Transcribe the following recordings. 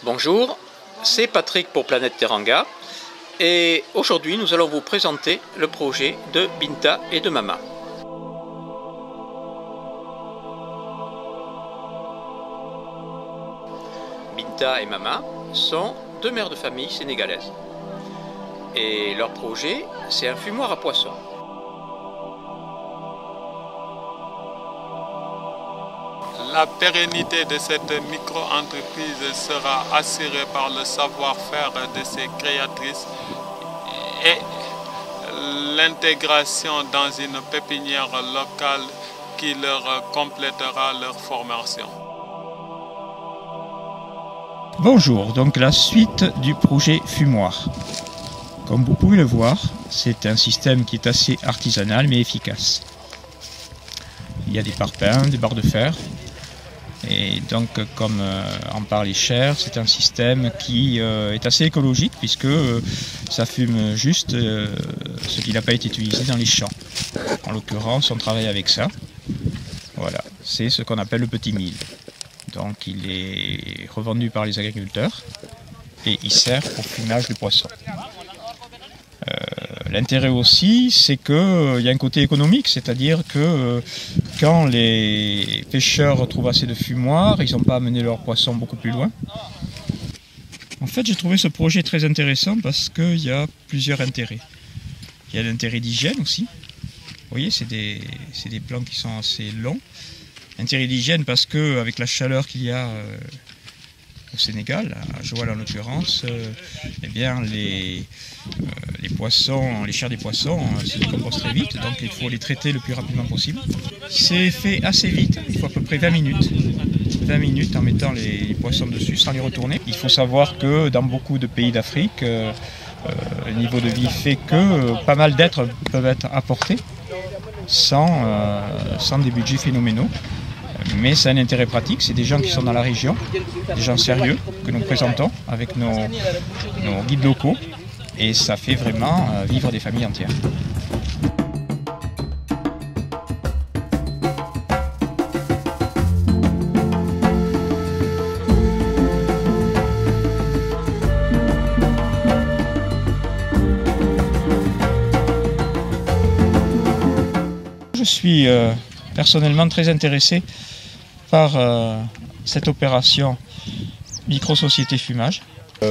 Bonjour, c'est Patrick pour Planète Teranga et aujourd'hui nous allons vous présenter le projet de Binta et de Mama. Binta et Mama sont deux mères de famille sénégalaises et leur projet c'est un fumoir à poissons. La pérennité de cette micro-entreprise sera assurée par le savoir-faire de ses créatrices et l'intégration dans une pépinière locale qui leur complétera leur formation. Bonjour, donc la suite du projet fumoir. Comme vous pouvez le voir, c'est un système qui est assez artisanal mais efficace. Il y a des parpaings, des barres de fer. Et donc, comme en parlait Cher, c'est un système qui est assez écologique puisque ça fume juste ce qui n'a pas été utilisé dans les champs. En l'occurrence, on travaille avec ça. Voilà, c'est ce qu'on appelle le petit mille. Donc, il est revendu par les agriculteurs et il sert au fumage de poissons. L'intérêt aussi, c'est qu'il y a un côté économique, c'est-à-dire que quand les pêcheurs trouvent assez de fumoir, ils n'ont pas à mener leurs poissons beaucoup plus loin. En fait, j'ai trouvé ce projet très intéressant parce qu'il y a plusieurs intérêts. Il y a l'intérêt d'hygiène aussi. Vous voyez, c'est des plants qui sont assez longs. Intérêt d'hygiène parce qu'avec la chaleur qu'il y a au Sénégal, à Joal en l'occurrence, eh bien les poissons, les chairs des poissons se décomposent très vite, donc il faut les traiter le plus rapidement possible. C'est fait assez vite, il faut à peu près 20 minutes. 20 minutes en mettant les poissons dessus sans les retourner. Il faut savoir que dans beaucoup de pays d'Afrique, le niveau de vie fait que pas mal d'êtres peuvent être apportés sans des budgets phénoménaux. Mais c'est un intérêt pratique, c'est des gens qui sont dans la région, des gens sérieux que nous présentons avec nos guides locaux et ça fait vraiment vivre des familles entières. Je suis personnellement très intéressé par cette opération micro-société fumage.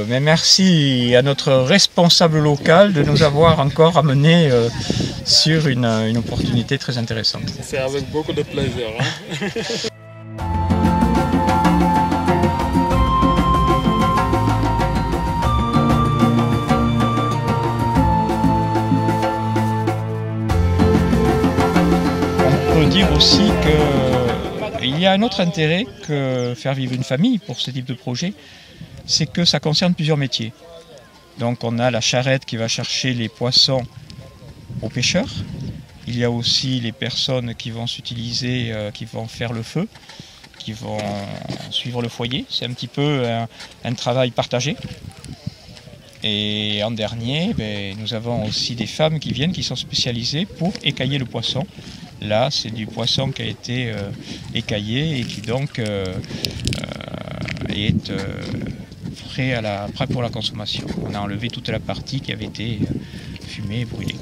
Mais merci à notre responsable local de nous avoir encore amené sur une opportunité très intéressante. C'est avec beaucoup de plaisir. On peut dire aussi qu'il y a un autre intérêt que faire vivre une famille pour ce type de projet, c'est que ça concerne plusieurs métiers. Donc on a la charrette qui va chercher les poissons aux pêcheurs. Il y a aussi les personnes qui vont s'utiliser, qui vont faire le feu, qui vont suivre le foyer. C'est un petit peu un travail partagé. Et en dernier, nous avons aussi des femmes qui viennent, qui sont spécialisées pour écailler le poisson. Là, c'est du poisson qui a été écaillé et qui donc est prêt pour la consommation. On a enlevé toute la partie qui avait été fumée et brûlée.